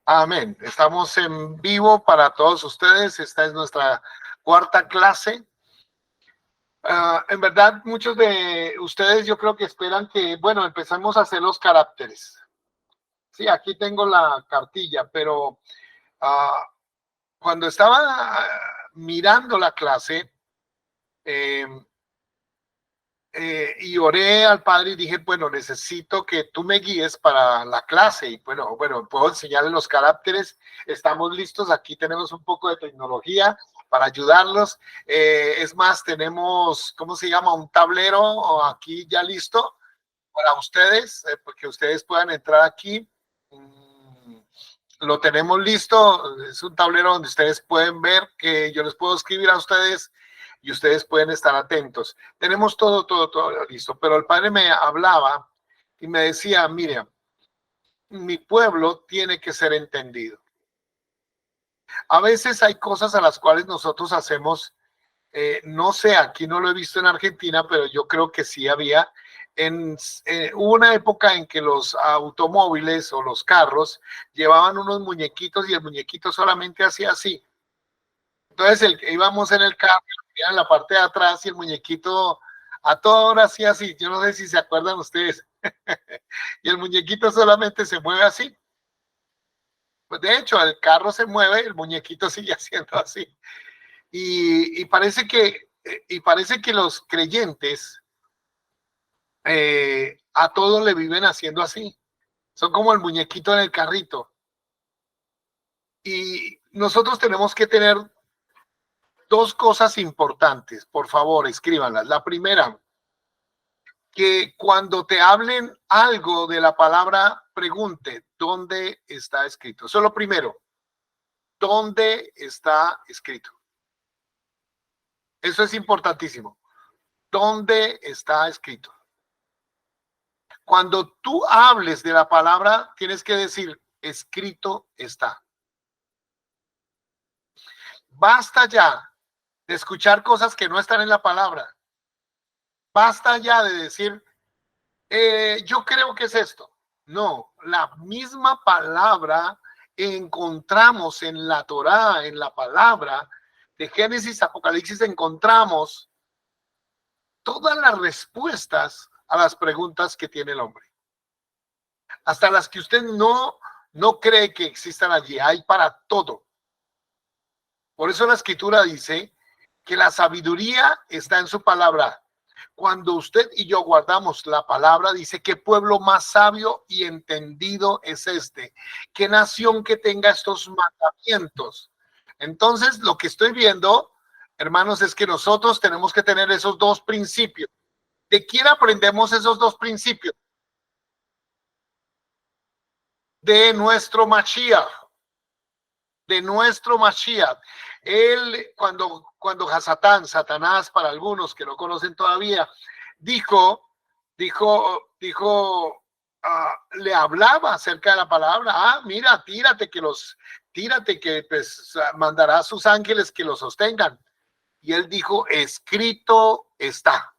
Amén. Estamos en vivo para todos ustedes. Esta es nuestra cuarta clase. En verdad, muchos de ustedes yo creo que esperan que, bueno, empezamos a hacer los caracteres. Sí, aquí tengo la cartilla, pero cuando estaba mirando la clase y oré al Padre y dije, bueno, necesito que tú me guíes para la clase. Y bueno, puedo enseñarles los caracteres. Estamos listos. Aquí tenemos un poco de tecnología para ayudarlos. Es más, tenemos, ¿cómo se llama? Un tablero aquí ya listo para ustedes, porque ustedes puedan entrar aquí. Lo tenemos listo. Es un tablero donde ustedes pueden ver que yo les puedo escribir a ustedes y ustedes pueden estar atentos. Tenemos todo listo, pero el Padre me hablaba y me decía, mire, mi pueblo tiene que ser entendido. A veces hay cosas a las cuales nosotros hacemos, no sé, aquí no lo he visto en Argentina, pero yo creo que sí había. Hubo una época en que los automóviles o los carros llevaban unos muñequitos y el muñequito solamente hacía así. Entonces íbamos en el carro, en la parte de atrás y el muñequito a toda hora hacía así. Yo no sé si se acuerdan ustedes. Y el muñequito solamente se mueve así. Pues de hecho, el carro se mueve, el muñequito sigue haciendo así. Y parece que los creyentes a todos le viven haciendo así. Son como el muñequito en el carrito. Y nosotros tenemos que tener dos cosas importantes. Por favor, escríbanlas. La primera, que cuando te hablen algo de la palabra, pregunte, ¿dónde está escrito? Eso es lo primero. ¿Dónde está escrito? Eso es importantísimo. ¿Dónde está escrito? Cuando tú hables de la palabra, tienes que decir, escrito está. Basta ya de escuchar cosas que no están en la palabra. Basta ya de decir, yo creo que es esto. No, la misma palabra encontramos en la Torá, en la palabra de Génesis, Apocalipsis, encontramos todas las respuestas a las preguntas que tiene el hombre. Hasta las que usted no cree que existan allí, hay para todo. Por eso la Escritura dice que la sabiduría está en su palabra. Cuando usted y yo guardamos la palabra, dice, ¿qué pueblo más sabio y entendido es este? ¿Qué nación que tenga estos mandamientos? Entonces, lo que estoy viendo, hermanos, es que nosotros tenemos que tener esos dos principios. ¿De quién aprendemos esos dos principios? De nuestro Mashiach. De nuestro Mashiach. Él, cuando Satanás, para algunos que no conocen todavía, dijo, le hablaba acerca de la palabra. Mira, tírate que pues mandará a sus ángeles que los sostengan. Y él dijo, escrito está.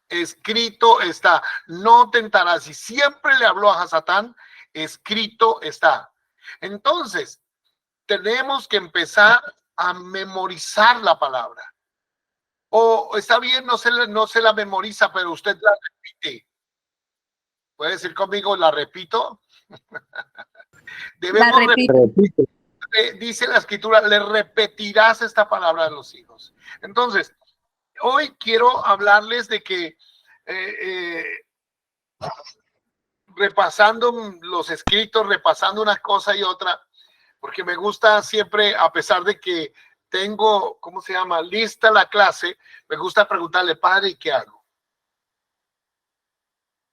Escrito está. No tentarás. Y siempre le habló a Satán, escrito está. Entonces, tenemos que empezar a memorizar la palabra. O está bien, no se la memoriza, pero usted la repite. ¿Puede decir conmigo, la repito? Debemos repetir. Dice la Escritura, le repetirás esta palabra a los hijos. Entonces, hoy quiero hablarles de que repasando los escritos, repasando una cosa y otra, porque me gusta siempre, a pesar de que tengo, ¿cómo se llama?, lista la clase, me gusta preguntarle, Padre, ¿y qué hago?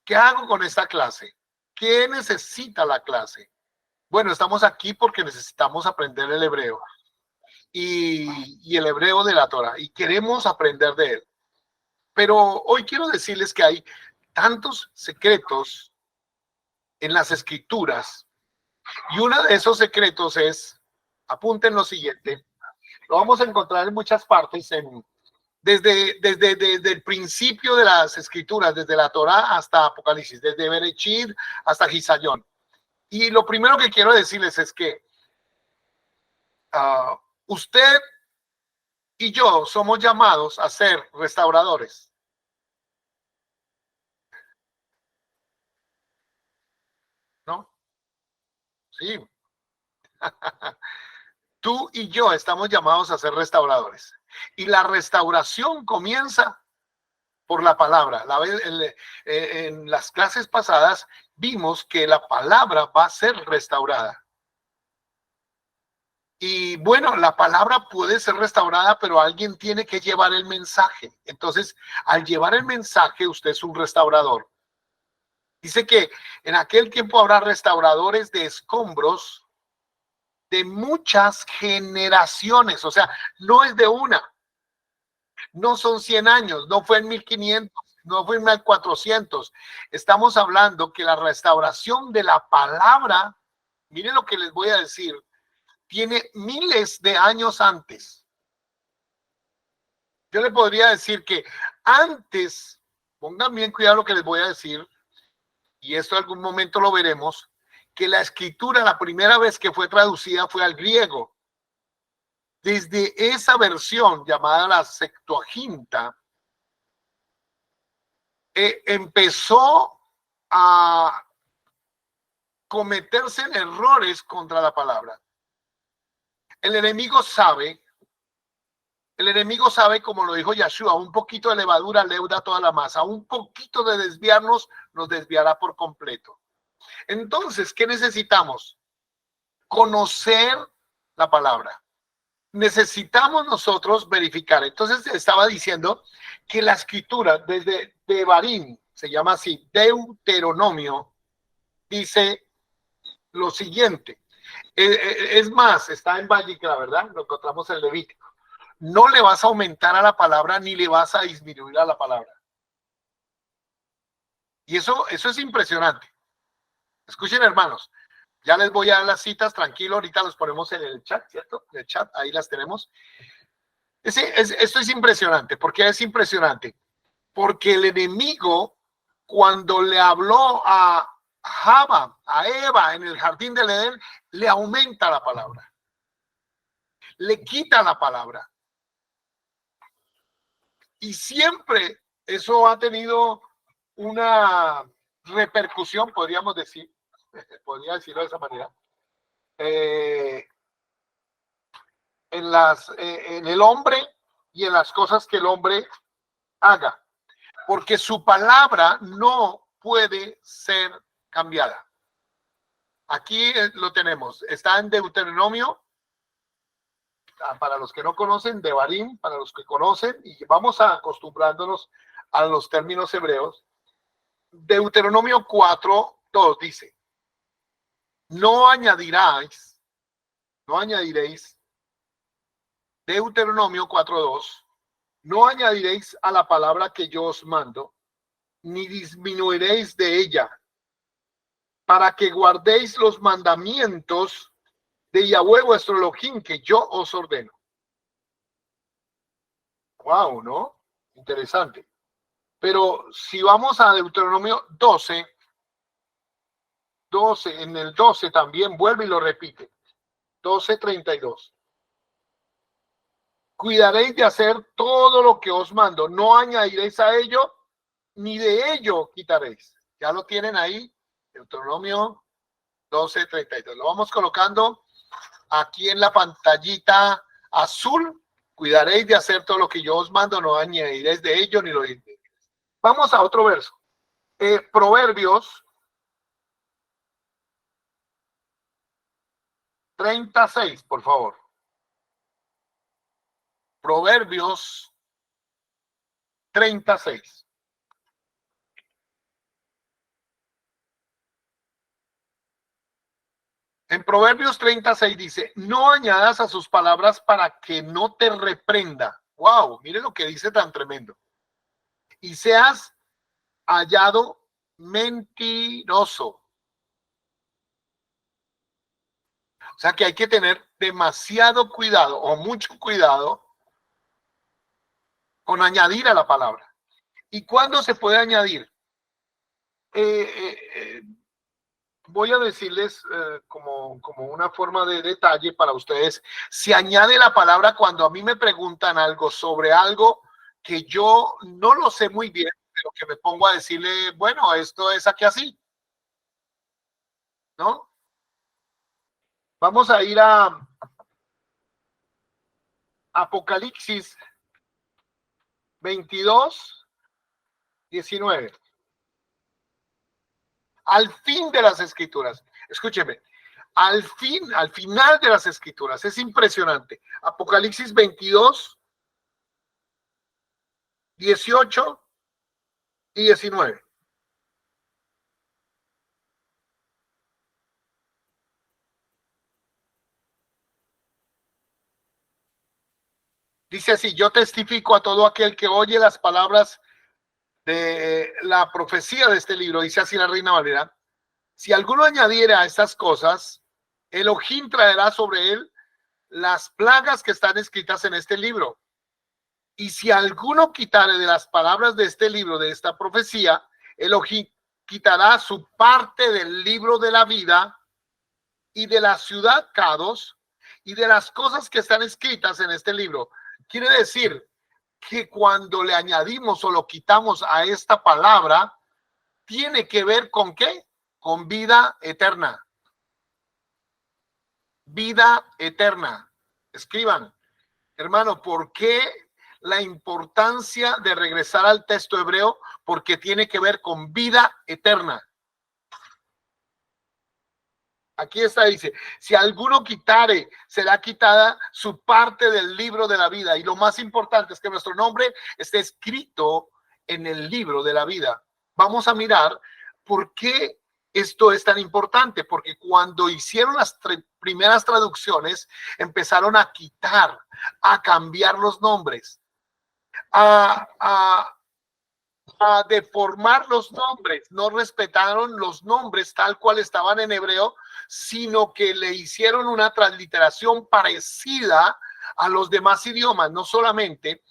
¿Qué hago con esta clase? ¿Qué necesita la clase? Bueno, estamos aquí porque necesitamos aprender el hebreo y el hebreo de la Torah, y queremos aprender de él. Pero hoy quiero decirles que hay tantos secretos en las escrituras, y uno de esos secretos es, apunten lo siguiente, lo vamos a encontrar en muchas partes, desde el principio de las escrituras, desde la Torá hasta Apocalipsis, desde Bereshit hasta Gisayón. Y lo primero que quiero decirles es que usted y yo somos llamados a ser restauradores. ¿No? Sí. Tú y yo estamos llamados a ser restauradores. Y la restauración comienza por la palabra. En las clases pasadas vimos que la palabra va a ser restaurada. Y bueno, la palabra puede ser restaurada, pero alguien tiene que llevar el mensaje. Entonces, al llevar el mensaje, usted es un restaurador. Dice que en aquel tiempo habrá restauradores de escombros de muchas generaciones. O sea, no es de una, no son 100 años, no fue en 1500, no fue en 1400. Estamos hablando que la restauración de la palabra, miren lo que les voy a decir, tiene miles de años antes. Yo le podría decir que antes, pongan bien cuidado lo que les voy a decir, y esto en algún momento lo veremos, que la escritura la primera vez que fue traducida fue al griego. Desde esa versión llamada la Septuaginta, empezó a cometerse en errores contra la palabra. El enemigo sabe, como lo dijo Yeshua, un poquito de levadura leuda toda la masa, un poquito de desviarnos nos desviará por completo. Entonces, ¿qué necesitamos? Conocer la palabra. Necesitamos nosotros verificar. Entonces estaba diciendo que la escritura desde Devarim, se llama así, Deuteronomio, dice lo siguiente. Es más, está en Vallicra, ¿verdad? Lo encontramos en Levítico. No le vas a aumentar a la palabra ni le vas a disminuir a la palabra. Y eso es impresionante. Escuchen, hermanos, ya les voy a dar las citas, tranquilo, ahorita los ponemos en el chat, ¿cierto? En el chat, ahí las tenemos. Esto es impresionante. ¿Por qué es impresionante? Porque el enemigo, cuando le habló a Java, a Eva en el jardín del Edén, le aumenta la palabra, le quita la palabra. Y siempre eso ha tenido una repercusión, podríamos decir, podría decirlo de esa manera, en el hombre y en las cosas que el hombre haga, porque su palabra no puede ser cambiada. Aquí lo tenemos, está en Deuteronomio, para los que no conocen, Devarim, para los que conocen, y vamos acostumbrándonos a los términos hebreos. Deuteronomio 4:2 dice, no añadiréis, Deuteronomio 4:2, no añadiréis a la palabra que yo os mando, ni disminuiréis de ella, para que guardéis los mandamientos de Yahweh vuestro Elohim que yo os ordeno. Wow, ¿no? Interesante. Pero si vamos a Deuteronomio 12, en el 12 también vuelve y lo repite. 12:32. Cuidaréis de hacer todo lo que os mando, no añadiréis a ello, ni de ello quitaréis. Ya lo tienen ahí, Deuteronomio 12:32. Lo vamos colocando aquí en la pantallita azul. Cuidaréis de hacer todo lo que yo os mando, no añadiréis de ello, ni lo diréis. Vamos a otro verso. Proverbios 36, por favor. Proverbios 36. En Proverbios 36 dice, no añadas a sus palabras para que no te reprenda. Wow, mire lo que dice tan tremendo. Y seas hallado mentiroso. O sea que hay que tener demasiado cuidado o mucho cuidado con añadir a la palabra. ¿Y cuándo se puede añadir? voy a decirles como una forma de detalle para ustedes. Se añade la palabra cuando a mí me preguntan algo sobre algo que yo no lo sé muy bien, pero que me pongo a decirle, bueno, esto es aquí así, ¿no? Vamos a ir a Apocalipsis 22:19. Al fin de las escrituras. Escúcheme, al final de las escrituras. Es impresionante. Apocalipsis 22:18 y 19. Dice así: yo testifico a todo aquel que oye las palabras de la profecía de este libro. Dice así la Reina Valera: si alguno añadiera a estas cosas, Elohim traerá sobre él las plagas que están escritas en este libro. Y si alguno quitare de las palabras de este libro, de esta profecía, Elohim quitará su parte del libro de la vida y de la ciudad Kados y de las cosas que están escritas en este libro. Quiere decir que cuando le añadimos o lo quitamos a esta palabra, tiene que ver con ¿qué? Con vida eterna. Vida eterna. Escriban, hermano, ¿por qué la importancia de regresar al texto hebreo? Porque tiene que ver con vida eterna. Aquí está, dice: si alguno quitare, será quitada su parte del libro de la vida. Y lo más importante es que nuestro nombre esté escrito en el libro de la vida. Vamos a mirar por qué esto es tan importante. Porque cuando hicieron las primeras traducciones, empezaron a quitar, a cambiar los nombres, a deformar los nombres. No respetaron los nombres tal cual estaban en hebreo, sino que le hicieron una transliteración parecida a los demás idiomas. No solamente,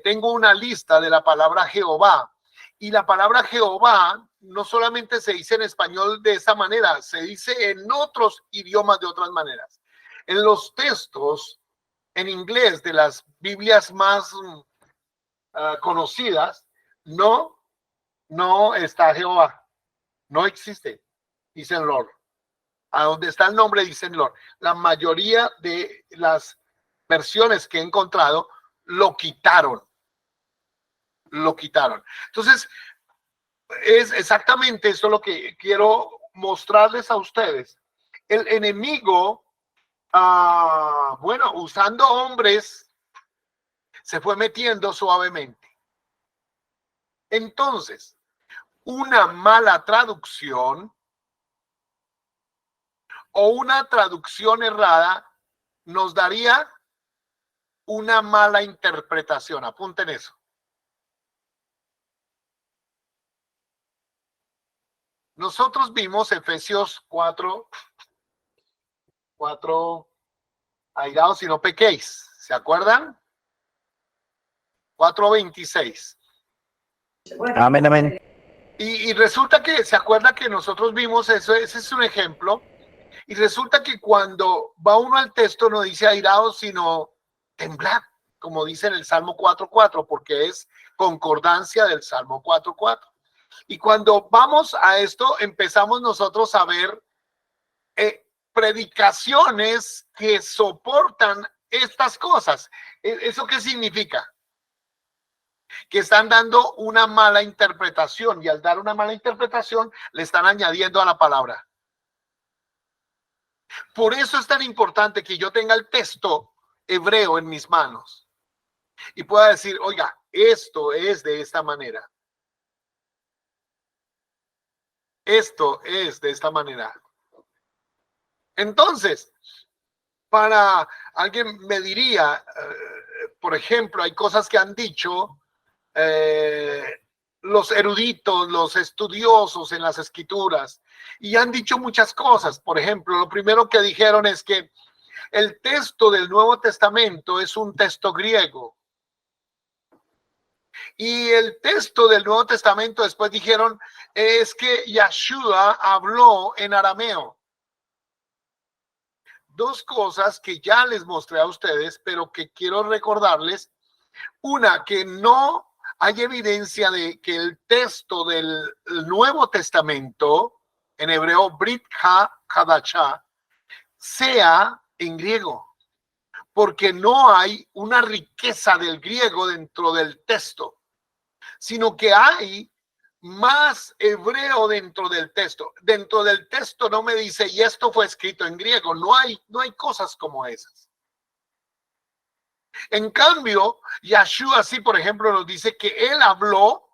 tengo una lista de la palabra Jehová, y la palabra Jehová no solamente se dice en español de esa manera, se dice en otros idiomas de otras maneras. En los textos en inglés de las Biblias más conocidas, no está Jehová, no existe, dicen Lord. A donde está el nombre dicen Lord. La mayoría de las versiones que he encontrado lo quitaron. Entonces, es exactamente eso lo que quiero mostrarles a ustedes. El enemigo, bueno, usando hombres, se fue metiendo suavemente. Entonces, una mala traducción o una traducción errada nos daría una mala interpretación. Apunten eso. Nosotros vimos Efesios 4, airaos y no pequéis. ¿Se acuerdan? 4:26. Amén, amén. Y resulta que, ¿se acuerda que nosotros vimos eso? Ese es un ejemplo. Y resulta que cuando va uno al texto no dice airaos, sino temblad, como dice en el Salmo 4:4, porque es concordancia del Salmo 4:4. Y cuando vamos a esto, empezamos nosotros a ver predicaciones que soportan estas cosas. ¿Eso qué significa? Que están dando una mala interpretación, y al dar una mala interpretación le están añadiendo a la palabra. Por eso es tan importante que yo tenga el texto hebreo en mis manos y pueda decir, oiga, esto es de esta manera. Esto es de esta manera. Entonces, para alguien me diría, por ejemplo, hay cosas que han dicho los eruditos, los estudiosos en las escrituras, y han dicho muchas cosas. Por ejemplo, lo primero que dijeron es que el texto del Nuevo Testamento es un texto griego. Y el texto del Nuevo Testamento después dijeron, es que Yeshua habló en arameo. Dos cosas que ya les mostré a ustedes, pero que quiero recordarles. Una, que no hay evidencia de que el texto del Nuevo Testamento, en hebreo Brit Hadashah, sea en griego, porque no hay una riqueza del griego dentro del texto, sino que hay más hebreo dentro del texto. Dentro del texto no me dice, y esto fue escrito en griego. No hay cosas como esas. En cambio, Yeshua sí, por ejemplo, nos dice que él habló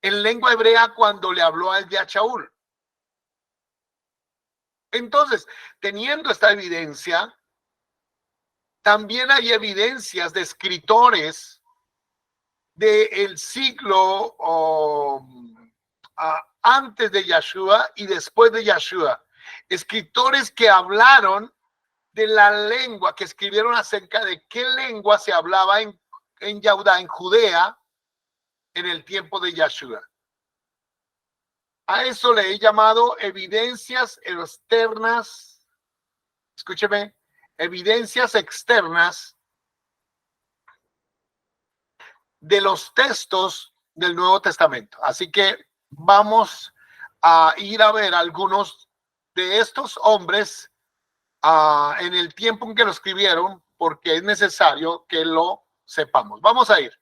en lengua hebrea cuando le habló al de Shaul. Entonces, teniendo esta evidencia, también hay evidencias de escritores del siglo antes de Yeshua y después de Yeshua. Escritores que hablaron de la lengua, que escribieron acerca de qué lengua se hablaba en Yahudá, en Judea, en el tiempo de Yeshua. A eso le he llamado evidencias externas. Escúcheme, evidencias externas de los textos del Nuevo Testamento. Así que vamos a ir a ver algunos de estos hombres en el tiempo en que lo escribieron, porque es necesario que lo sepamos. Vamos a ir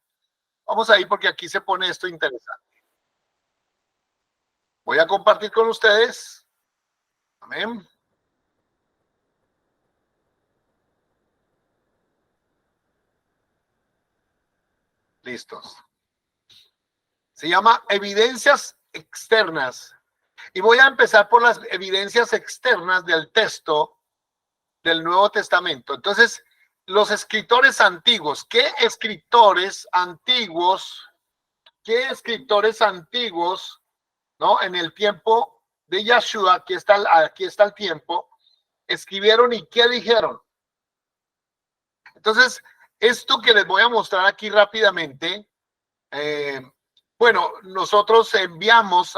porque aquí se pone esto interesante. Voy a compartir con ustedes. Amén. Listos. Se llama evidencias externas. Y voy a empezar por las evidencias externas del texto del Nuevo Testamento. Entonces, los escritores antiguos, ¿qué escritores antiguos, ¿no? En el tiempo de Yeshua, aquí está el tiempo, escribieron y qué dijeron? Entonces, esto que les voy a mostrar aquí rápidamente, bueno, nosotros enviamos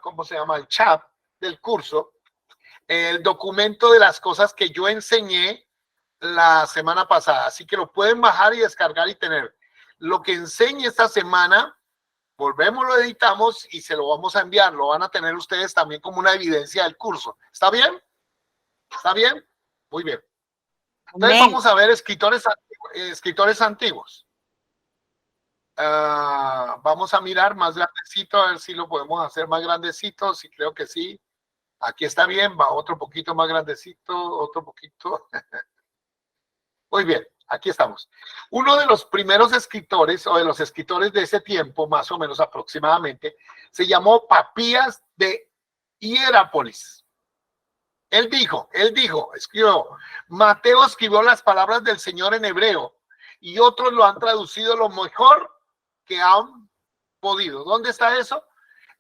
¿cómo se llama? Al chat del curso, el documento de las cosas que yo enseñé la semana pasada. Así que lo pueden bajar y descargar y tener. Lo que enseñe esta semana, volvemos, lo editamos y se lo vamos a enviar. Lo van a tener ustedes también como una evidencia del curso. ¿Está bien? ¿Está bien? Muy bien. Entonces vamos a ver escritores antiguos. Vamos a mirar más grandecito, a ver si lo podemos hacer más grandecito. Sí, creo que sí. Aquí está bien, va otro poquito más grandecito, otro poquito. Muy bien, aquí estamos. Uno de los primeros escritores, o de los escritores de ese tiempo, más o menos aproximadamente, se llamó Papías de Hierápolis. Él escribió, Mateo escribió las palabras del Señor en hebreo y otros lo han traducido lo mejor que han podido. ¿Dónde está eso?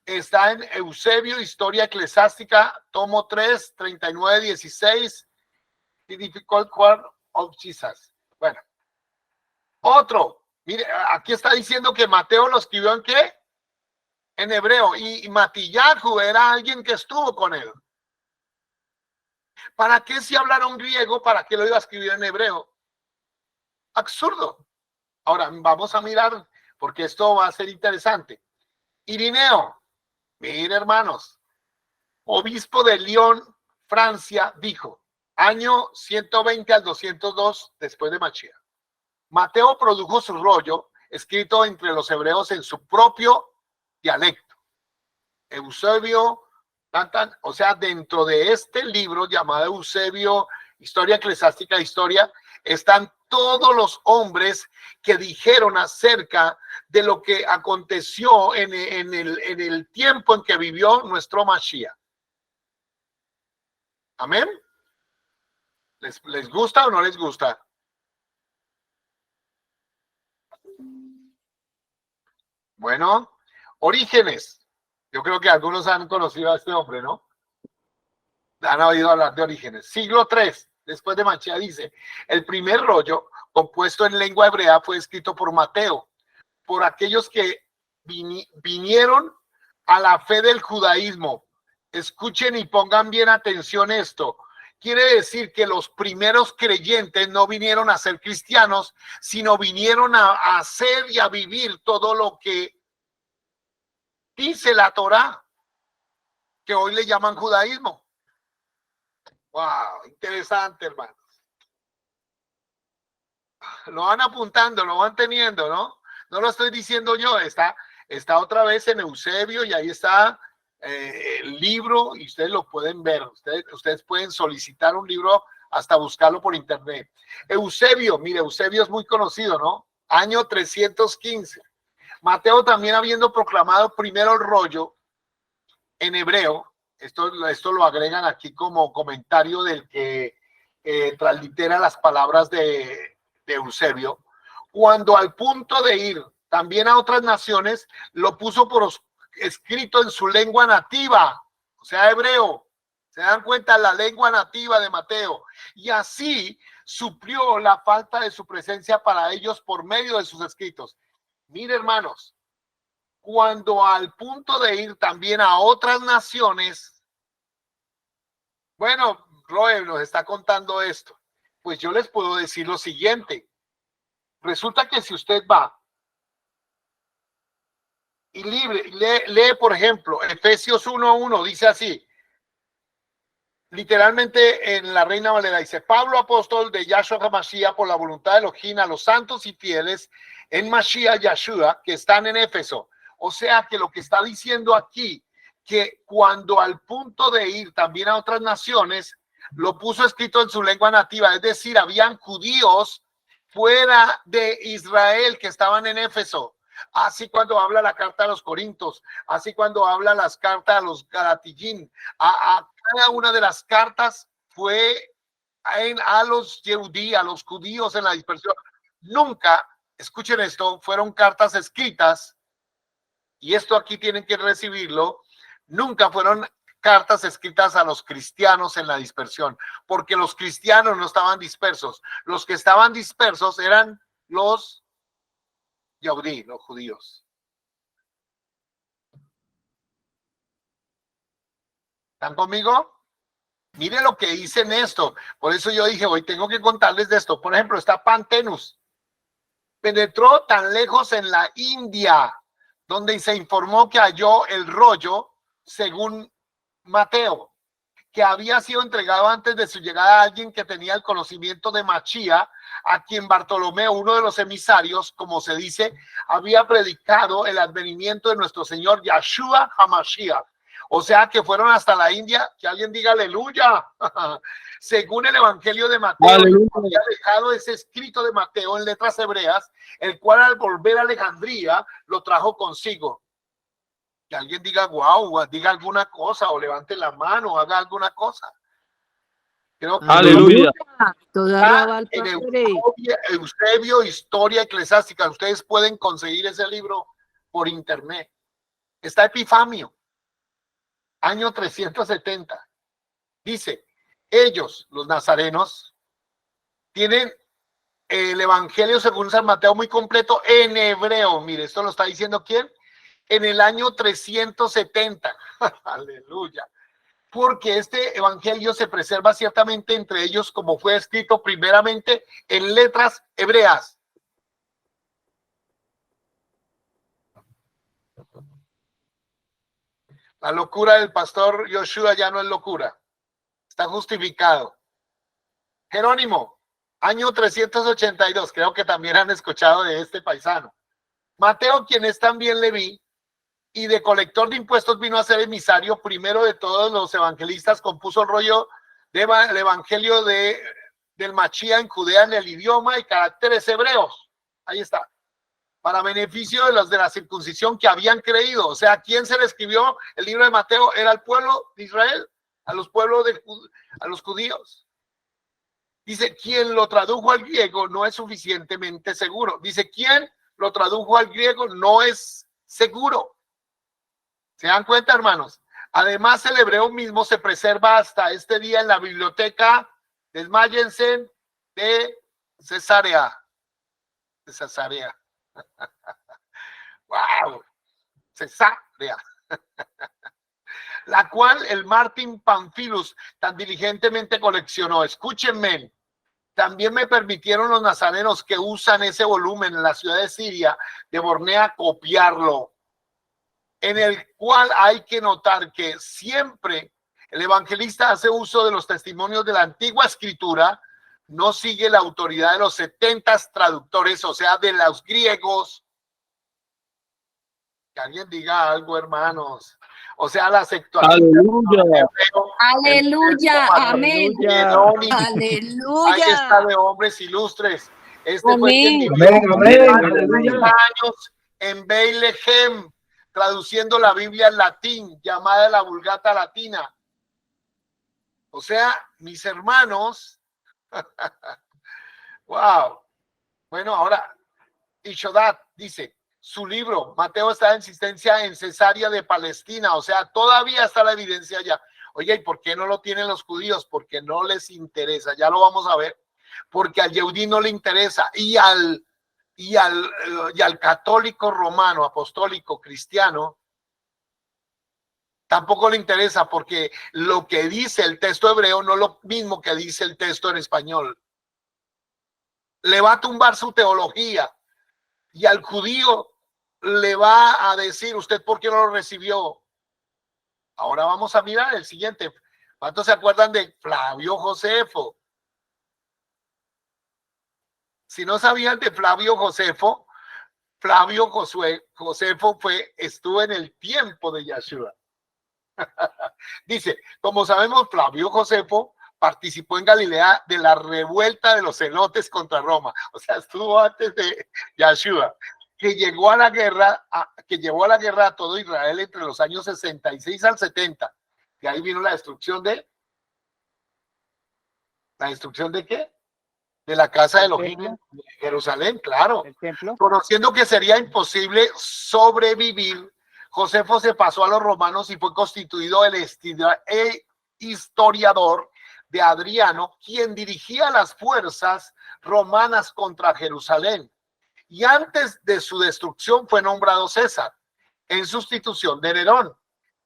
Está en Eusebio, Historia Eclesiástica, tomo 3, 39, 16, Difficult Word of Jesus. Bueno, otro, mire, aquí está diciendo que Mateo lo escribió ¿en qué? En hebreo, y Matillahu era alguien que estuvo con él. ¿Para qué si hablaron griego? ¿Para qué lo iba a escribir en hebreo? Absurdo. Ahora vamos a mirar, porque esto va a ser interesante. Irineo, mire hermanos, obispo de Lyon, Francia, dijo, año 120 al 202 después de Mashiach. Mateo produjo su rollo, escrito entre los hebreos en su propio dialecto. Eusebio, o sea, dentro de este libro llamado Eusebio, Historia Eclesiástica, Historia, están todos los hombres que dijeron acerca de lo que aconteció en el tiempo en que vivió nuestro Mashiach. Amén. ¿Les gusta o no les gusta? Bueno, Orígenes. Yo creo que algunos han conocido a este hombre, ¿no? Han oído hablar de Orígenes. Siglo III, después de Mashiach, dice, el primer rollo compuesto en lengua hebrea fue escrito por Mateo. por aquellos que vinieron a la fe del judaísmo. Escuchen y pongan bien atención esto. Quiere decir que los primeros creyentes no vinieron a ser cristianos, sino vinieron a hacer y a vivir todo lo que dice la Torá, que hoy le llaman judaísmo. Wow, interesante, hermanos. Lo van apuntando, lo van teniendo, ¿no? No lo estoy diciendo yo, está otra vez en Eusebio y ahí está el libro y ustedes lo pueden ver. Ustedes pueden solicitar un libro hasta buscarlo por internet. Eusebio, mire, Eusebio es muy conocido, ¿no? Año 315. Mateo también habiendo proclamado primero el rollo en hebreo, esto lo agregan aquí como comentario del que translitera las palabras de Eusebio, cuando al punto de ir también a otras naciones, lo puso por escrito en su lengua nativa, o sea, hebreo. Se dan cuenta, la lengua nativa de Mateo. Y así suplió la falta de su presencia para ellos por medio de sus escritos. Mire, hermanos, cuando al punto de ir también a otras naciones, bueno, Roel nos está contando esto. Pues yo les puedo decir lo siguiente. Resulta que si usted va y lee, por ejemplo, Efesios 1:1, dice así, literalmente en la Reina Valera, dice, Pablo, apóstol de Yahshua HaMashiach, por la voluntad de Elohim, a los santos y fieles en Mashiach Yahshua, que están en Éfeso. O sea que lo que está diciendo aquí, que cuando al punto de ir también a otras naciones, lo puso escrito en su lengua nativa, es decir, habían judíos fuera de Israel que estaban en Éfeso. Así cuando habla la carta a los Corintios, así cuando habla las cartas a los Galatillín, a cada una de las cartas fue a los Yehudí, a los judíos en la dispersión. Nunca, escuchen esto, fueron cartas escritas, y esto aquí tienen que recibirlo, nunca fueron cartas escritas a los cristianos en la dispersión, porque los cristianos no estaban dispersos. Los que estaban dispersos eran los Yehudí, los judíos. ¿Están conmigo? Mire lo que dicen esto. Por eso yo dije, hoy tengo que contarles de esto. Por ejemplo, está Pantenus. Penetró tan lejos en la India, donde se informó que halló el rollo, según Mateo, que había sido entregado antes de su llegada a alguien que tenía el conocimiento de Mashiach, a quien Bartolomeo, uno de los emisarios, como se dice, había predicado el advenimiento de nuestro Señor Yahshua HaMashiach. O sea que fueron hasta la India, que alguien diga aleluya. Según el Evangelio de Mateo, había dejado ese escrito de Mateo en letras hebreas, el cual al volver a Alejandría lo trajo consigo. Que alguien diga wow, diga alguna cosa, o levante la mano, o haga alguna cosa. Creo que aleluya. En Eusebio, Historia Eclesiástica, ustedes pueden conseguir ese libro por internet. Está Epifamio, año 370. Dice, ellos, los nazarenos, tienen el Evangelio según San Mateo muy completo en hebreo. Mire, esto lo está diciendo ¿quién? En el año 370. Aleluya. Porque este evangelio se preserva ciertamente entre ellos como fue escrito primeramente en letras hebreas. La locura del pastor Yoshua ya no es locura. Está justificado. Jerónimo, año 382. Creo que también han escuchado de este paisano. Mateo, quien es también Leví, y de colector de impuestos vino a ser emisario primero de todos los evangelistas, compuso el rollo del evangelio del Mashiach en Judea en el idioma y caracteres hebreos. Ahí está. Para beneficio de los de la circuncisión que habían creído. O sea, ¿a quién se le escribió el libro de Mateo? Era al pueblo de Israel, a los pueblos a los judíos. Dice, quien lo tradujo al griego no es suficientemente seguro. Dice, quien lo tradujo al griego no es seguro. ¿Se dan cuenta, hermanos? Además, el hebreo mismo se preserva hasta este día en la biblioteca, desmáyense, de Cesarea. De Cesarea. ¡Wow! Cesarea. La cual el Martín Pamphilus tan diligentemente coleccionó. Escúchenme, también me permitieron los nazarenos que usan ese volumen en la ciudad de Siria, de Bornea, copiarlo, en el cual hay que notar que siempre el evangelista hace uso de los testimonios de la antigua escritura, no sigue la autoridad de los 70 traductores, o sea, de los griegos. Que alguien diga algo, hermanos. O sea, la Septuaginta. Aleluya, amén. Ahí está, de hombres ilustres. Este fue quien Amén. vivió años en Bethlehem, traduciendo la Biblia en latín, llamada la Vulgata Latina. O sea, mis hermanos, wow. Bueno, ahora, Ishodat dice, su libro, Mateo está en existencia en Cesarea de Palestina, o sea, todavía está la evidencia allá. Oye, ¿y por qué no lo tienen los judíos? Porque no les interesa, ya lo vamos a ver, porque al Yehudí no le interesa, y al católico romano, apostólico, cristiano, tampoco le interesa, porque lo que dice el texto hebreo no es lo mismo que dice el texto en español. Le va a tumbar su teología, y al judío le va a decir, ¿usted por qué no lo recibió? Ahora vamos a mirar el siguiente. ¿Cuántos se acuerdan de Flavio Josefo? Si no sabían de Flavio Josefo, Josefo estuvo en el tiempo de Yeshua. Dice, como sabemos, Flavio Josefo participó en Galilea de la revuelta de los celotes contra Roma. O sea, estuvo antes de Yeshua, que llevó a la guerra a todo Israel entre los años 66 al 70. Y ahí vino la destrucción de... ¿La destrucción de qué? De la casa de Elohim en Jerusalén, claro. ¿El templo? Conociendo que sería imposible sobrevivir, Josefo se pasó a los romanos y fue constituido el historiador de Adriano, quien dirigía las fuerzas romanas contra Jerusalén. Y antes de su destrucción fue nombrado César, en sustitución de Nerón.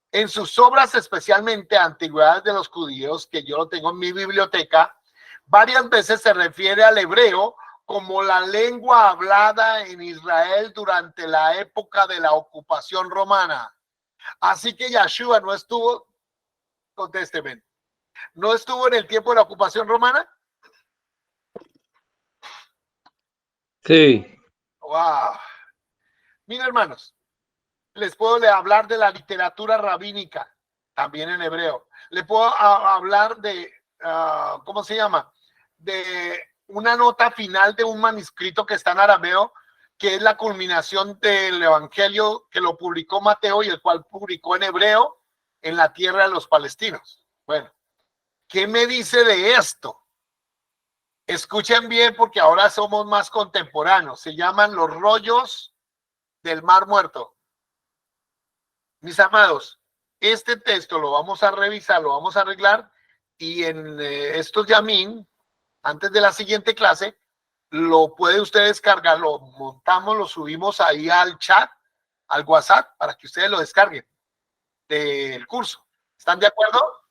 En sus obras, especialmente Antigüedades de los Judíos, que yo lo tengo en mi biblioteca, varias veces se refiere al hebreo como la lengua hablada en Israel durante la época de la ocupación romana. Así que Yeshua no estuvo, contésteme, ¿no estuvo en el tiempo de la ocupación romana? Sí. Wow. Miren, hermanos, les puedo hablar de la literatura rabínica, también en hebreo. Le puedo hablar de, ¿cómo se llama? De una nota final de un manuscrito que está en arameo, que es la culminación del evangelio que lo publicó Mateo y el cual publicó en hebreo en la tierra de los palestinos. Bueno, ¿qué me dice de esto? Escuchen bien, porque ahora somos más contemporáneos. Se llaman los rollos del Mar Muerto. Mis amados, este texto lo vamos a revisar, lo vamos a arreglar, y en estos Yamín, antes de la siguiente clase, lo puede usted descargar, lo montamos, lo subimos ahí al chat, al WhatsApp, para que ustedes lo descarguen del curso. ¿Están de acuerdo?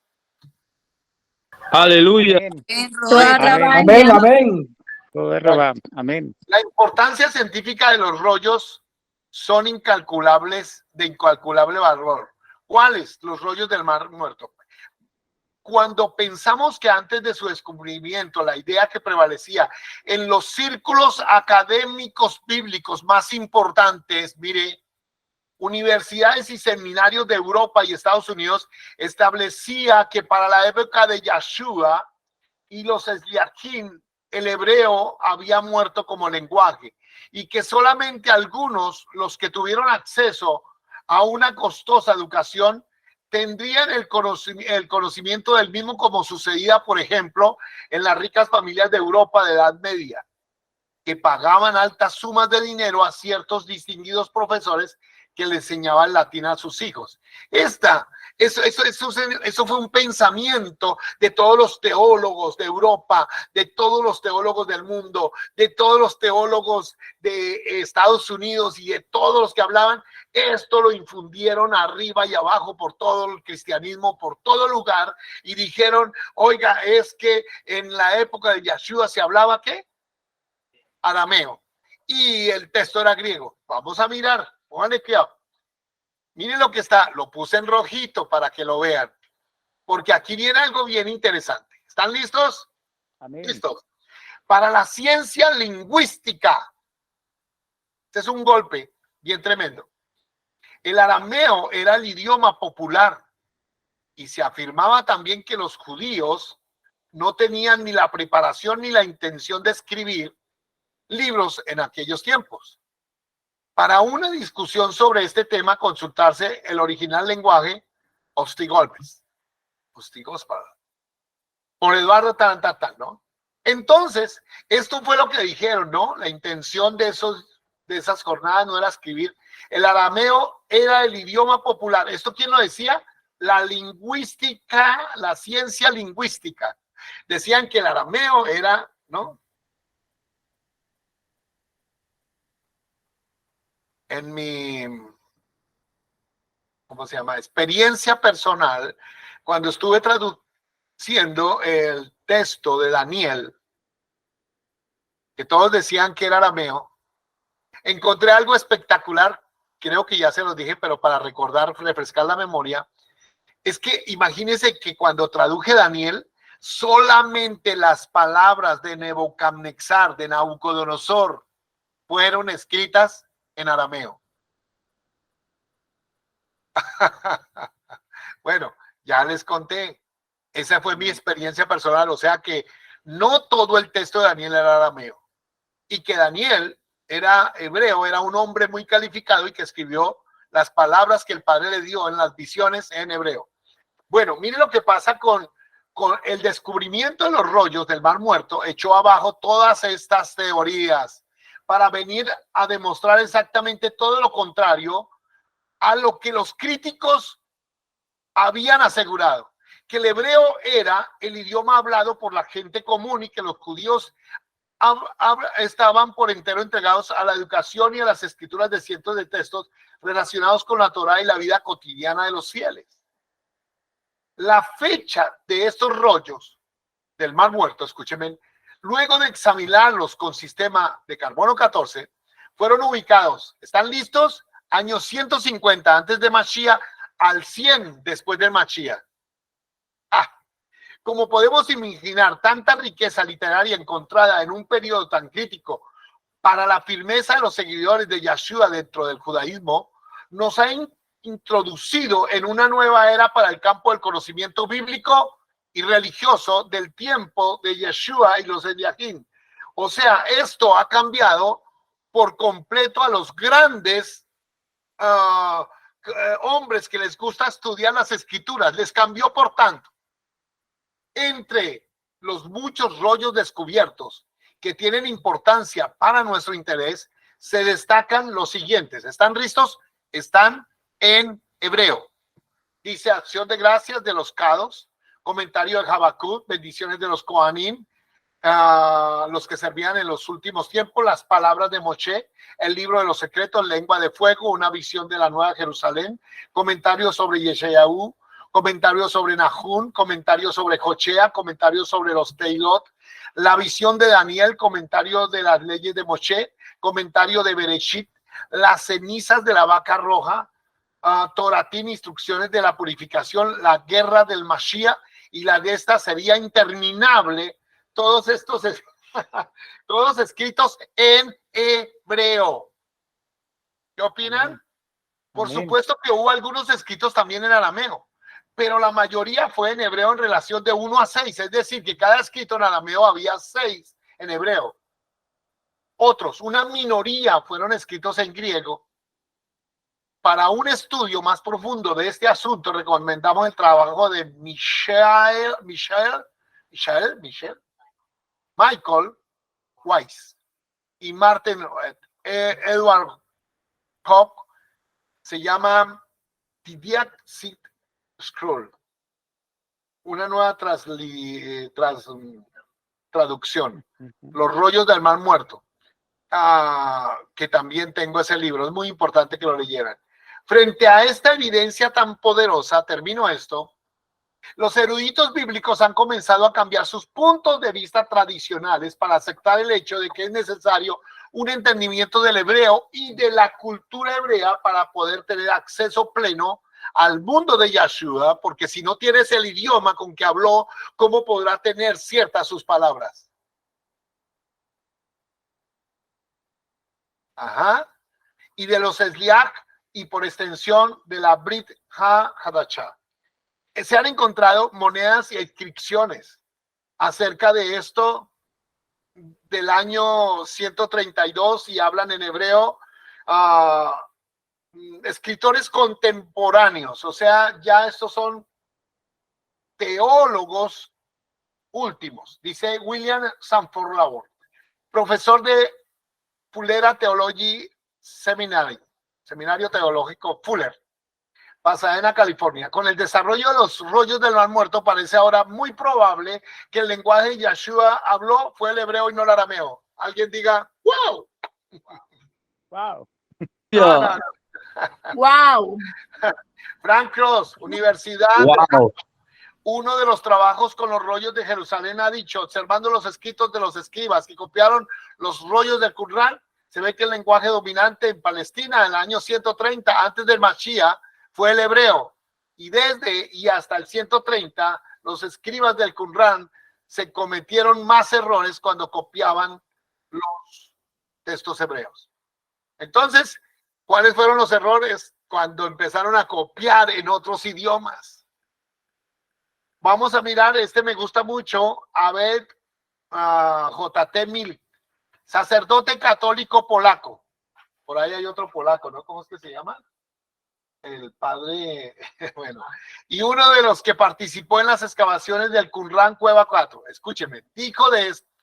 Aleluya. Amén, amén. Amén. La importancia científica de los rollos son incalculables, de incalculable valor. ¿Cuáles? Los rollos del Mar Muerto. Cuando pensamos que antes de su descubrimiento, la idea que prevalecía en los círculos académicos bíblicos más importantes, mire, universidades y seminarios de Europa y Estados Unidos, establecía que para la época de Yeshua y los Eliakim, el hebreo había muerto como lenguaje, y que solamente algunos, los que tuvieron acceso a una costosa educación, tendrían el conocimiento del mismo, como sucedía, por ejemplo, en las ricas familias de Europa de Edad Media, que pagaban altas sumas de dinero a ciertos distinguidos profesores que le enseñaban latín a sus hijos. Esta Eso fue un pensamiento de todos los teólogos de Europa, de todos los teólogos del mundo, de todos los teólogos de Estados Unidos y de todos los que hablaban. Esto lo infundieron arriba y abajo por todo el cristianismo, por todo lugar, y dijeron, oiga, es que en la época de Yeshua se hablaba ¿qué? Arameo. Y el texto era griego. Vamos a mirar, pónganle cuidado. Miren lo que está, lo puse en rojito para que lo vean, porque aquí viene algo bien interesante. ¿Están listos? Amén. Listos. Para la ciencia lingüística, este es un golpe bien tremendo. El arameo era el idioma popular y se afirmaba también que los judíos no tenían ni la preparación ni la intención de escribir libros en aquellos tiempos. Para una discusión sobre este tema, consultarse el original lenguaje Ostigolpes. Por Eduardo Tarantatán, ¿no? Entonces, esto fue lo que dijeron, ¿no? La intención de esas jornadas no era escribir. El arameo era el idioma popular. ¿Esto quién lo decía? La lingüística, la ciencia lingüística. Decían que el arameo era, ¿no? En mi, ¿cómo se llama? Experiencia personal, cuando estuve traduciendo el texto de Daniel, que todos decían que era arameo, encontré algo espectacular, creo que ya se los dije, pero para recordar, refrescar la memoria, es que imagínense que cuando traduje Daniel, solamente las palabras de Nebucadnezzar, de Nabucodonosor, fueron escritas en arameo. Bueno, ya les conté, esa fue mi experiencia personal, o sea que no todo el texto de Daniel era arameo, y que Daniel era hebreo, era un hombre muy calificado y que escribió las palabras que el Padre le dio en las visiones en hebreo. Bueno, mire lo que pasa con el descubrimiento de los rollos del Mar Muerto, echó abajo todas estas teorías para venir a demostrar exactamente todo lo contrario a lo que los críticos habían asegurado, que el hebreo era el idioma hablado por la gente común y que los judíos estaban por entero entregados a la educación y a las escrituras de cientos de textos relacionados con la Torá y la vida cotidiana de los fieles. La fecha de estos rollos del Mar Muerto, escúchenme, luego de examinarlos con sistema de carbono 14, fueron ubicados, ¿están listos? Años 150 antes de Mashiach al 100 después del Mashiach. Como podemos imaginar, tanta riqueza literaria encontrada en un periodo tan crítico para la firmeza de los seguidores de Yeshua dentro del judaísmo, nos ha introducido en una nueva era para el campo del conocimiento bíblico y religioso del tiempo de Yeshua y los Eliakim. O sea, esto ha cambiado por completo a los grandes hombres que les gusta estudiar las escrituras. Les cambió, por tanto, entre los muchos rollos descubiertos que tienen importancia para nuestro interés, se destacan los siguientes. ¿Están listos? Están en hebreo. Dice acción de gracias de los Cados, comentario de Habacuc, bendiciones de los Kohanim, los que servían en los últimos tiempos, las palabras de Moshe, el libro de los secretos, lengua de fuego, una visión de la nueva Jerusalén, comentario sobre Yeshayahu, comentario sobre Nahum, comentario sobre Jochea, comentario sobre los Teilot, la visión de Daniel, comentario de las leyes de Moshe, comentario de Bereshit, las cenizas de la vaca roja, Toratín, instrucciones de la purificación, la guerra del Mashiach, y la de esta sería interminable, todos estos todos escritos en hebreo. ¿Qué opinan? Amén. Por Amén. supuesto que hubo algunos escritos también en arameo, pero la mayoría fue en hebreo en relación de 1 a 6, es decir, que cada escrito en arameo había 6 en hebreo. Otros, una minoría, fueron escritos en griego. Para un estudio más profundo de este asunto, recomendamos el trabajo de Michael Weiss y Martin Edward Koch. Se llama Tidiak Scroll, una nueva traducción, Los rollos del mar muerto, que también tengo ese libro, es muy importante que lo leyeran. Frente a esta evidencia tan poderosa, termino esto, los eruditos bíblicos han comenzado a cambiar sus puntos de vista tradicionales para aceptar el hecho de que es necesario un entendimiento del hebreo y de la cultura hebrea para poder tener acceso pleno al mundo de Yeshua, porque si no tienes el idioma con que habló, ¿cómo podrá tener ciertas sus palabras? Ajá. Y de los Esliach y por extensión de la Brit HaDashah. Se han encontrado monedas y inscripciones acerca de esto del año 132 y hablan en hebreo, escritores contemporáneos, o sea, ya estos son teólogos últimos, dice William Sanford Labor, profesor de Fuller Theology Seminary, Seminario Teológico Fuller, Pasadena, California. Con el desarrollo de los rollos del mar muerto, parece ahora muy probable que el lenguaje de Yeshua habló fue el hebreo y no el arameo. Alguien diga, ¡wow! Wow. No, no, no. Wow. Frank Cross, Universidad. Wow. Uno de los trabajos con los rollos de Jerusalén ha dicho, observando los escritos de los escribas que copiaron los rollos del Qur'án, se ve que el lenguaje dominante en Palestina en el año 130, antes del Mashiach, fue el hebreo. Y desde y hasta el 130, los escribas del Qur'án se cometieron más errores cuando copiaban los textos hebreos. Entonces, ¿cuáles fueron los errores? Cuando empezaron a copiar en otros idiomas. Vamos a mirar, me gusta mucho, a ver, J.T. Mill, sacerdote católico polaco. Por ahí hay otro polaco, ¿no? ¿Cómo es que se llama? El padre, bueno. Y uno de los que participó en las excavaciones del Qumran Cueva 4, escúcheme, dijo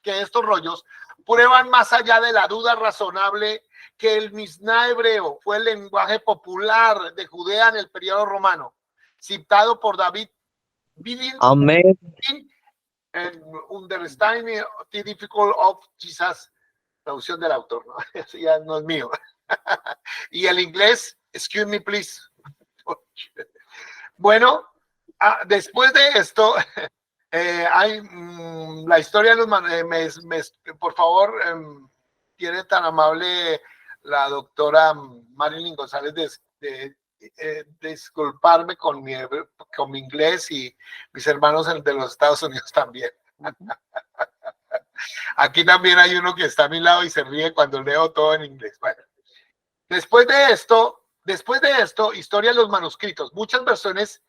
que estos rollos prueban más allá de la duda razonable que el Misná hebreo fue el lenguaje popular de Judea en el periodo romano, citado por David Bidin. Amén. En Understanding the Difficult of Jesus, traducción del autor, ¿no? Eso ya no es mío. Y el inglés, excuse me please. Bueno, después de esto, hay la historia de los por favor, tiene tan amable la doctora Marilyn González de disculparme con mi inglés y mis hermanos de los Estados Unidos también. Aquí también hay uno que está a mi lado y se ríe cuando leo todo en inglés. Bueno, después de esto, historia de los manuscritos. Muchas versiones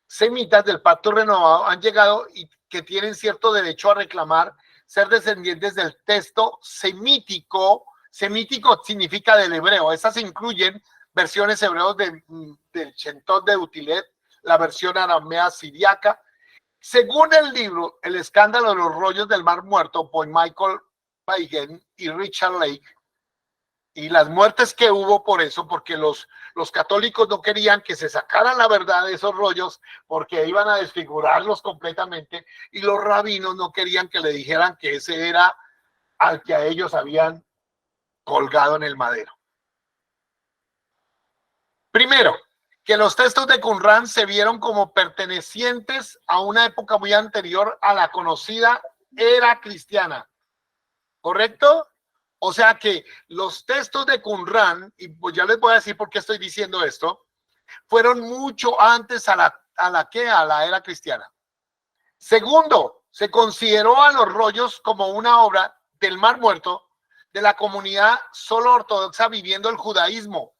semitas del Pacto Renovado han llegado y que tienen cierto derecho a reclamar ser descendientes del texto semítico. Semítico significa del hebreo. Esas incluyen versiones hebreos del Shentot de Utilet, la versión aramea siriaca. Según el libro El escándalo de los rollos del mar muerto por Michael Pagan y Richard Lake, y las muertes que hubo por eso, porque los católicos no querían que se sacaran la verdad de esos rollos porque iban a desfigurarlos completamente, y los rabinos no querían que le dijeran que ese era al que a ellos habían colgado en el madero. Primero, que los textos de Qumran se vieron como pertenecientes a una época muy anterior a la conocida era cristiana, ¿correcto? O sea que los textos de Qumran, y pues ya les voy a decir por qué estoy diciendo esto, fueron mucho antes a la era cristiana. Segundo, se consideró a los rollos como una obra del Mar Muerto de la comunidad solo ortodoxa viviendo el judaísmo,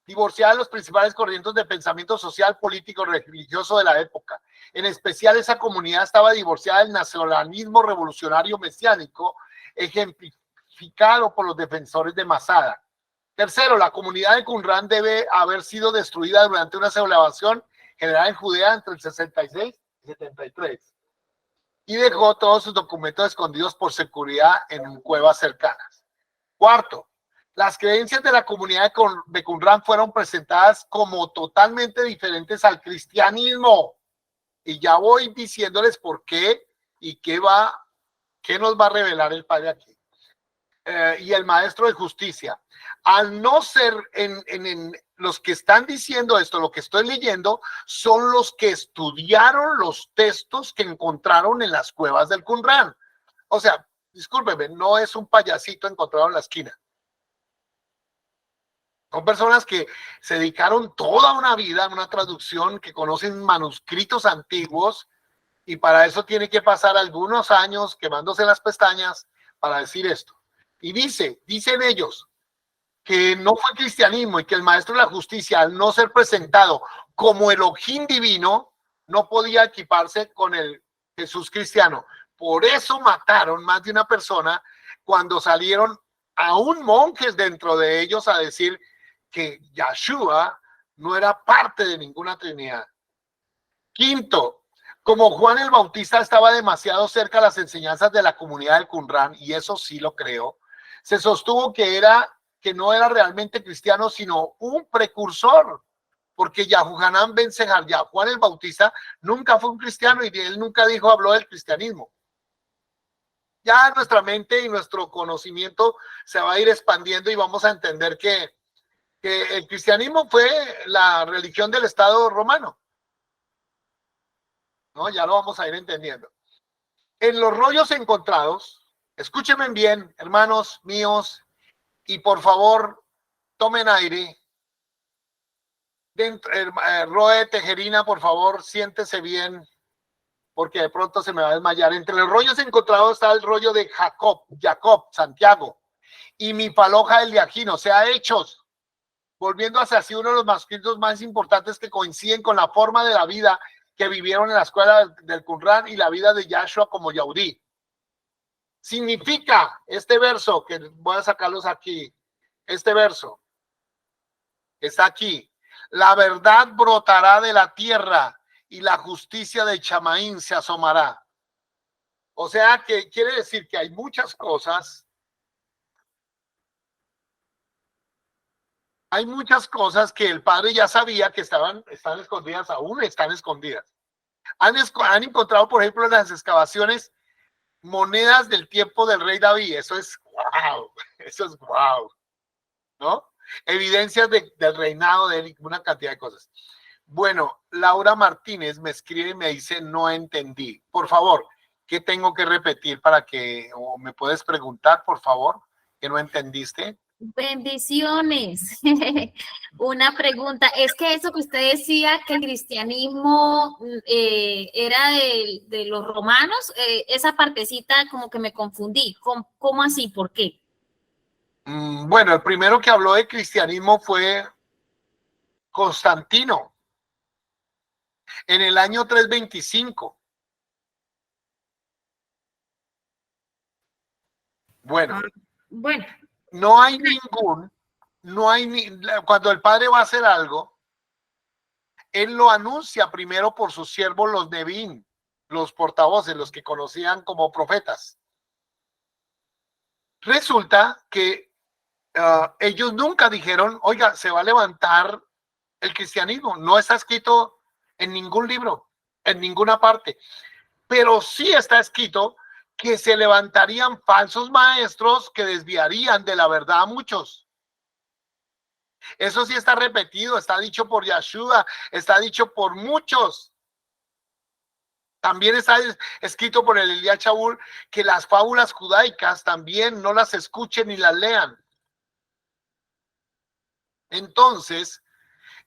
divorciada de los principales corrientes de pensamiento social, político, religioso de la época. En especial, esa comunidad estaba divorciada del nacionalismo revolucionario mesiánico, ejemplificado por los defensores de Masada. Tercero, la comunidad de Qumran debe haber sido destruida durante una sublevación general en Judea entre el 66 y 73. Y dejó todos sus documentos escondidos por seguridad en cuevas cercanas. Cuarto, Las creencias de la comunidad de Qumran fueron presentadas como totalmente diferentes al cristianismo. Y ya voy diciéndoles por qué y qué nos va a revelar el Padre aquí. Y el maestro de justicia. Al no ser en los que están diciendo esto, lo que estoy leyendo, son los que estudiaron los textos que encontraron en las cuevas del Qumran. O sea, discúlpeme, no es un payasito encontrado en la esquina. Son personas que se dedicaron toda una vida a una traducción, que conocen manuscritos antiguos, y para eso tiene que pasar algunos años quemándose las pestañas para decir esto. Y dicen ellos que no fue cristianismo y que el maestro de la justicia, al no ser presentado como Elohim divino, no podía equiparse con el Jesús cristiano. Por eso mataron más de una persona cuando salieron aún monjes dentro de ellos a decir que Yahshua no era parte de ninguna trinidad. Quinto, como Juan el Bautista estaba demasiado cerca de las enseñanzas de la comunidad del Qumran, y eso sí lo creo, se sostuvo que no era realmente cristiano, sino un precursor, porque Yahuhanan ben Sejarya, Juan el Bautista, nunca fue un cristiano y él nunca habló del cristianismo. Ya nuestra mente y nuestro conocimiento se va a ir expandiendo y vamos a entender que el cristianismo fue la religión del Estado romano. ¿No? Ya lo vamos a ir entendiendo. En los rollos encontrados, escúchenme bien, hermanos míos, y por favor, tomen aire. Roe Tejerina, por favor, siéntese bien, porque de pronto se me va a desmayar. Entre los rollos encontrados está el rollo de Jacob, Santiago, y mi paloja el Diagino, o sea, Hechos, volviendo hacia así uno de los manuscritos más importantes que coinciden con la forma de la vida que vivieron en la escuela del Qumran y la vida de Yahshua como Yahudí. Significa este verso, que voy a sacarlos aquí, este verso está aquí: la verdad brotará de la tierra y la justicia de Chamaín se asomará. O sea, que quiere decir que hay muchas cosas, que el Padre ya sabía que están escondidas, aún están escondidas. Han encontrado, por ejemplo, en las excavaciones, monedas del tiempo del rey David. Eso es wow, ¿no? Evidencias del reinado de él, una cantidad de cosas. Bueno, Laura Martínez me escribe y me dice: no entendí. Por favor, ¿qué tengo que repetir o me puedes preguntar, por favor, que no entendiste? Bendiciones. Una pregunta, es que eso que usted decía, que el cristianismo era de los romanos, esa partecita como que me confundí. ¿Cómo así? ¿Por qué? Bueno, el primero que habló de cristianismo fue Constantino, en el año 325. Bueno, no hay cuando el Padre va a hacer algo, él lo anuncia primero por sus siervos, los Nevín, los portavoces, los que conocían como profetas. Resulta que ellos nunca dijeron: oiga, se va a levantar el cristianismo. No está escrito en ningún libro, en ninguna parte, pero sí está escrito que se levantarían falsos maestros que desviarían de la verdad a muchos. Eso sí está repetido, está dicho por Yahshua, está dicho por muchos. También está escrito por el Elías Shaul que las fábulas judaicas también no las escuchen ni las lean. Entonces,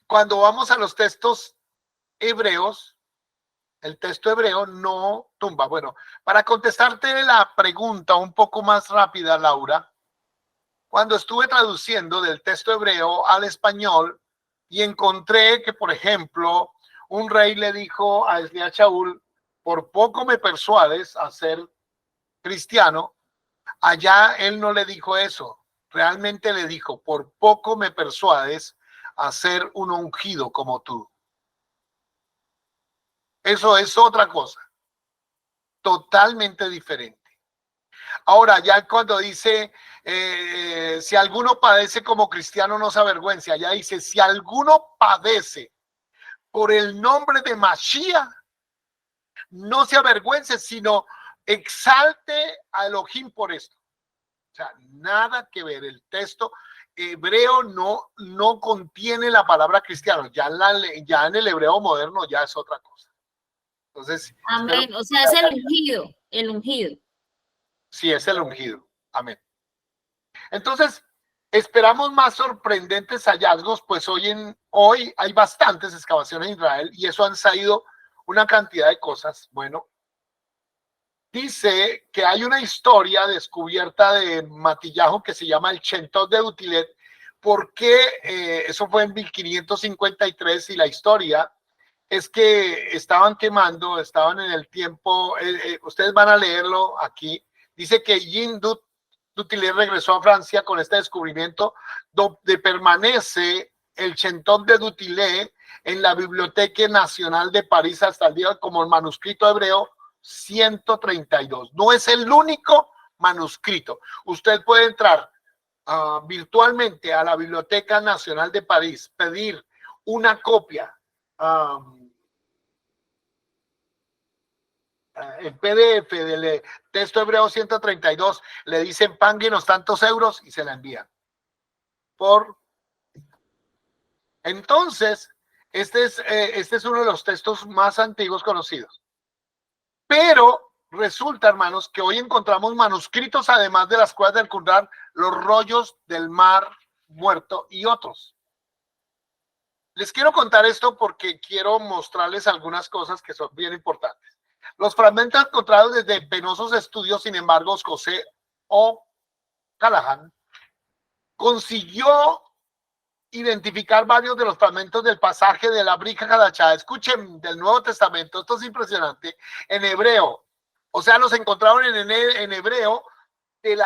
cuando vamos a los textos hebreos, el texto hebreo no tumba. Bueno, para contestarte la pregunta un poco más rápida, Laura, cuando estuve traduciendo del texto hebreo al español y encontré que, por ejemplo, un rey le dijo a Elías Shaul: por poco me persuades a ser cristiano. Allá él no le dijo eso, realmente le dijo: por poco me persuades a ser un ungido como tú. Eso es otra cosa, totalmente diferente. Ahora, ya cuando dice Si alguno padece como cristiano, no se avergüence. Allá dice, si alguno padece por el nombre de Mashiach, no se avergüence, sino exalte a Elohim por esto. O sea, nada que ver. El texto hebreo no contiene la palabra cristiano. Ya en el hebreo moderno ya es otra cosa. Entonces, amén. O sea, es el ungido, el ungido. Sí, es el ungido. Amén. Entonces, esperamos más sorprendentes hallazgos, pues hoy hay bastantes excavaciones en Israel y eso han salido una cantidad de cosas. Bueno, dice que hay una historia descubierta de Matillahu que se llama el Chentot de Utilet, porque eso fue en 1553 y la historia es que estaban estaban en el tiempo, ustedes van a leerlo aquí, dice que Jean Dutilet regresó a Francia con este descubrimiento donde permanece el Chentot de Dutilet en la Biblioteca Nacional de París hasta el día como el manuscrito hebreo 132. No es el único manuscrito. Usted puede entrar virtualmente a la Biblioteca Nacional de París, pedir una copia el PDF del texto hebreo 132, le dicen páguenos tantos euros y se la envían. Entonces, este es uno de los textos más antiguos conocidos. Pero resulta, hermanos, que hoy encontramos manuscritos, además de las cuevas del Qumran, los rollos del Mar Muerto y otros. Les quiero contar esto porque quiero mostrarles algunas cosas que son bien importantes. Los fragmentos encontrados desde penosos estudios, sin embargo, José O'Callaghan consiguió identificar varios de los fragmentos del pasaje de la Brit Hadashah. Escuchen, del Nuevo Testamento, esto es impresionante, en hebreo. O sea, los encontraron en hebreo de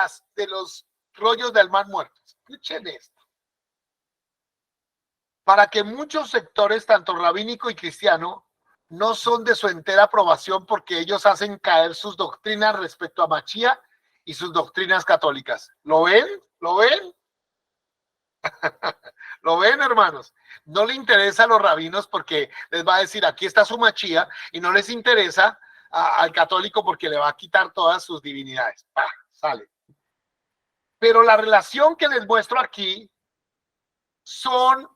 los rollos del Mar Muerto. Escuchen esto. Para que muchos sectores, tanto rabínico y cristiano, no son de su entera aprobación porque ellos hacen caer sus doctrinas respecto a Mashiach y sus doctrinas católicas. ¿Lo ven? ¿Lo ven? ¿Lo ven, hermanos? No le interesa a los rabinos porque les va a decir, aquí está su Mashiach, y no les interesa al católico porque le va a quitar todas sus divinidades. ¡Pah! Sale. Pero la relación que les muestro aquí son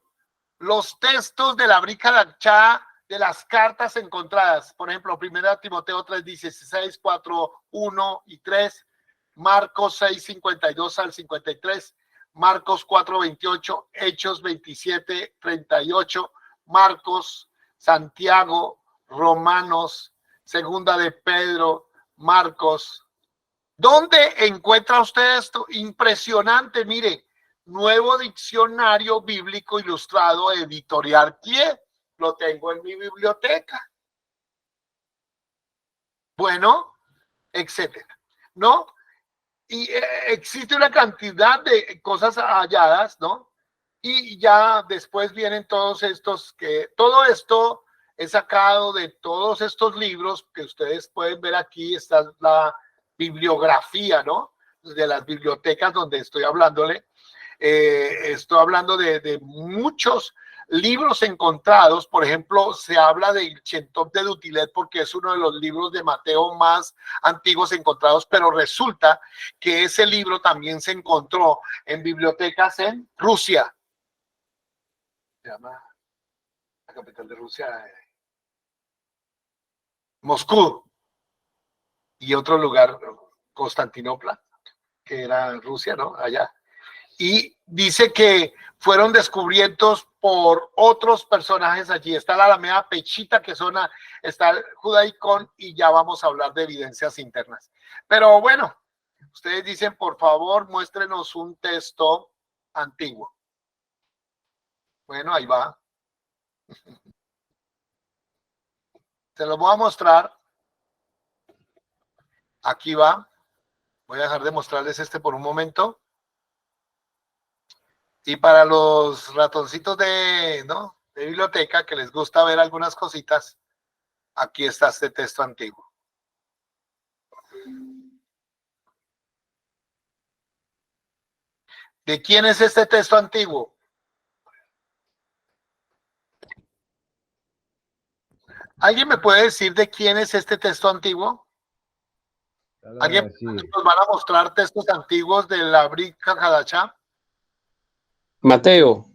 los textos de la Brit Hadashah, de las cartas encontradas, por ejemplo, 1 Timoteo 3, 16, 4, 1 y 3, Marcos 6, 52 al 53, Marcos 4, 28, Hechos 27, 38, Marcos, Santiago, Romanos, Segunda de Pedro, Marcos. ¿Dónde encuentra usted esto? Impresionante, mire, Nuevo Diccionario Bíblico Ilustrado, Editorial Pie. Lo tengo en mi biblioteca. Bueno, etcétera, ¿no? Y existe una cantidad de cosas halladas, ¿no? Y ya después vienen todos estos todo esto es sacado de todos estos libros que ustedes pueden ver aquí. Está la bibliografía, ¿no? De las bibliotecas donde estoy hablándole. Estoy hablando de muchos libros encontrados. Por ejemplo, se habla del Chentot de Dutilet porque es uno de los libros de Mateo más antiguos encontrados, pero resulta que ese libro también se encontró en bibliotecas en Rusia. Se llama la capital de Rusia, Moscú, y otro lugar, Constantinopla, que era Rusia, ¿no? Allá. Y dice que fueron descubiertos por otros personajes allí. Está la Alameda Pechita, está el Judaicón, y ya vamos a hablar de evidencias internas. Pero bueno, ustedes dicen, por favor, muéstrenos un texto antiguo. Bueno, ahí va. Se los voy a mostrar. Aquí va. Voy a dejar de mostrarles este por un momento. Y para los ratoncitos de biblioteca que les gusta ver algunas cositas, aquí está este texto antiguo. ¿De quién es este texto antiguo? ¿Alguien me puede decir de quién es este texto antiguo? ¿Alguien nos van a mostrar textos antiguos de la Brit Hadashah? Mateo.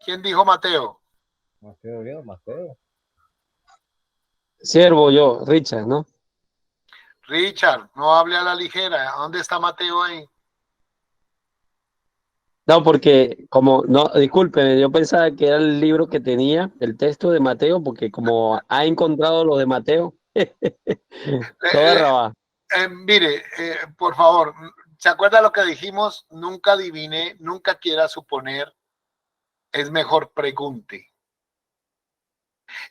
¿Quién dijo Mateo? Mateo. Siervo yo, Richard, ¿no? Richard, no hable a la ligera. ¿Dónde está Mateo ahí? No, porque como, no, disculpen, yo pensaba que era el libro que tenía, el texto de Mateo, porque como ha encontrado lo de Mateo, todo es rabá. Mire, por favor, ¿se acuerda lo que dijimos? Nunca adivine, nunca quiera suponer, es mejor pregunte.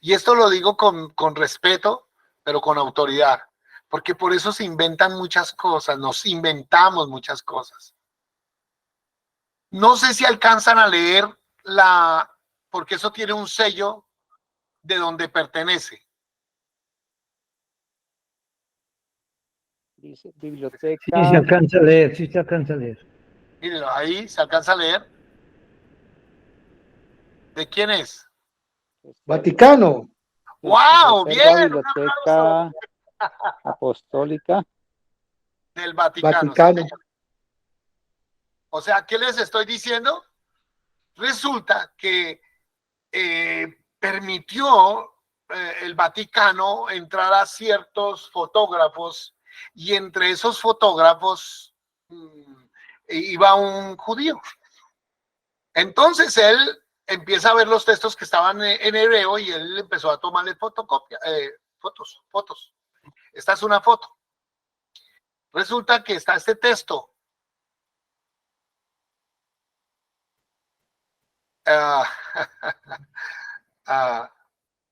Y esto lo digo con respeto, pero con autoridad, porque por eso se inventan muchas cosas, nos inventamos muchas cosas. No sé si alcanzan a leer porque eso tiene un sello de donde pertenece. Dice biblioteca. Sí, se alcanza a leer, sí se alcanza a leer. Mírenlo, ahí se alcanza a leer. ¿De quién es? Vaticano. ¡Wow! ¡Bien! Un Biblioteca aplauso. Apostólica. Del Vaticano. Vaticano. O sea, ¿qué les estoy diciendo? Resulta que permitió el Vaticano entrar a ciertos fotógrafos y entre esos fotógrafos iba un judío. Entonces él empieza a ver los textos que estaban en hebreo y él empezó a tomarle fotos. Esta es una foto. Resulta que está este texto.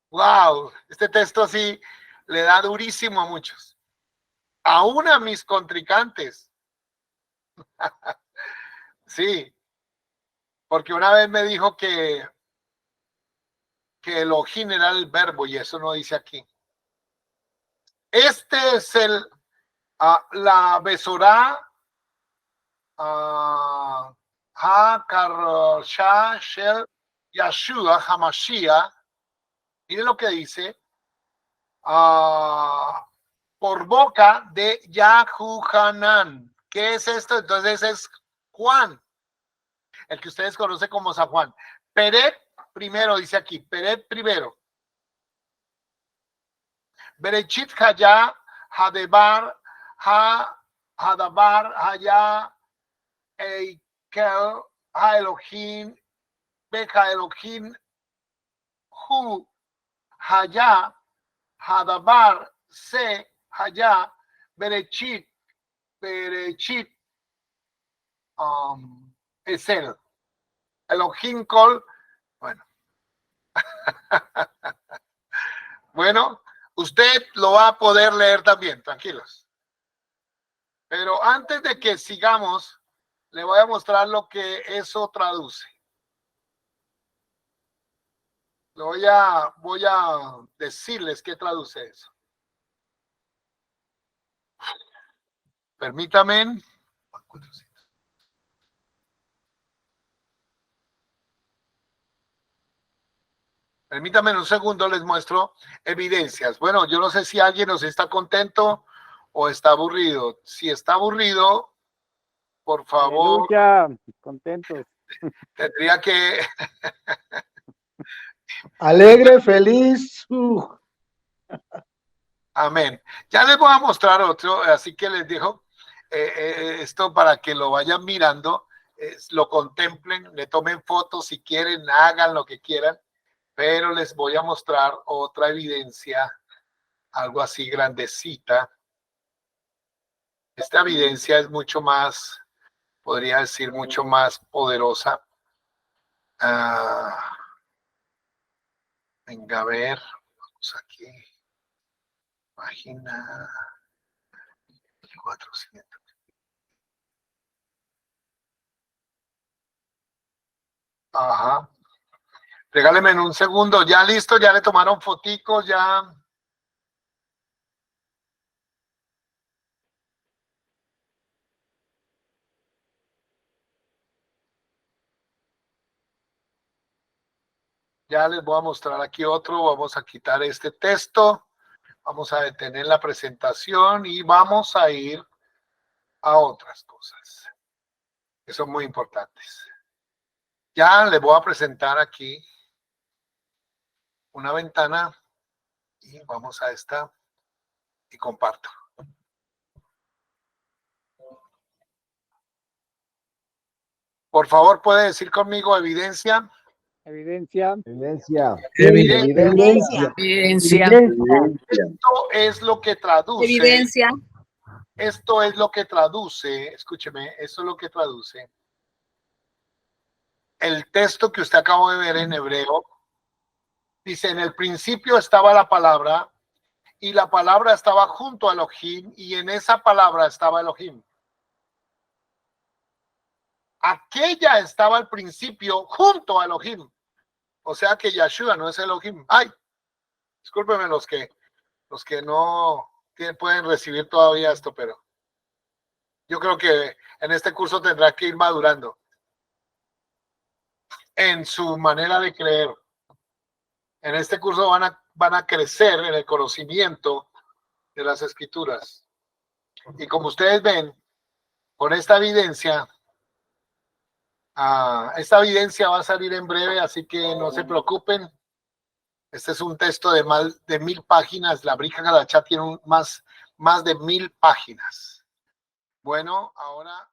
Wow, este texto sí le da durísimo a muchos. Aún a mis contrincantes. Sí, porque una vez me dijo que Elohim era el verbo y eso no dice aquí. Este es la Besorá HaKadoshah Shel Yeshua HaMashiach. Miren lo que dice. Por boca de Yahuhanan. ¿Qué es esto? Entonces es Juan, el que ustedes conocen como San Juan. Peret primero, dice aquí, Peret primero. Berechit Haya, Hadebar, Hadabar, Haya, Eikel, Ha Elohim, Beja Elohim, Hu, Haya, Hadabar, Se, Haya, Berechit, es él. Elohim Kol, bueno. Bueno, usted lo va a poder leer también, tranquilos. Pero antes de que sigamos, le voy a mostrar lo que eso traduce. Voy a decirles qué traduce eso. Permítame. Permítame un segundo, les muestro evidencias. Bueno, yo no sé si alguien nos está contento o está aburrido. Si está aburrido, por favor. Aleluya, contentos. Tendría que... Alegre, feliz. Amén. Ya les voy a mostrar otro, así que les dejo esto para que lo vayan mirando, lo contemplen, le tomen fotos si quieren, hagan lo que quieran, pero les voy a mostrar otra evidencia, algo así grandecita. Esta evidencia es mucho más, podría decir, mucho más poderosa. Venga, a ver, vamos aquí. Página 400. Ajá. Regáleme en un segundo. Ya listo, ya le tomaron foticos, ya. Ya les voy a mostrar aquí otro. Vamos a quitar este texto. Vamos a detener la presentación y vamos a ir a otras cosas que son muy importantes. Ya les voy a presentar aquí una ventana y vamos a esta y comparto. Por favor, ¿puede decir conmigo evidencia? Evidencia. Evidencia. Evidencia. Evidencia. Esto es lo que traduce. Evidencia. Esto es lo que traduce, escúcheme, esto es lo que traduce el texto que usted acabó de ver en hebreo. Dice, en el principio estaba la palabra y la palabra estaba junto a Elohim y en esa palabra estaba Elohim. Aquella estaba al principio junto a Elohim. O sea que Yeshua no es Elohim. Ay, discúlpenme los que no pueden recibir todavía esto, pero yo creo que en este curso tendrá que ir madurando en su manera de creer. En este curso van a crecer en el conocimiento de las escrituras. Y como ustedes ven, con esta evidencia va a salir en breve, así que no se preocupen. Este es un texto de más de 1000 páginas. La Brit Hadashah tiene más de 1000 páginas. Bueno, ahora...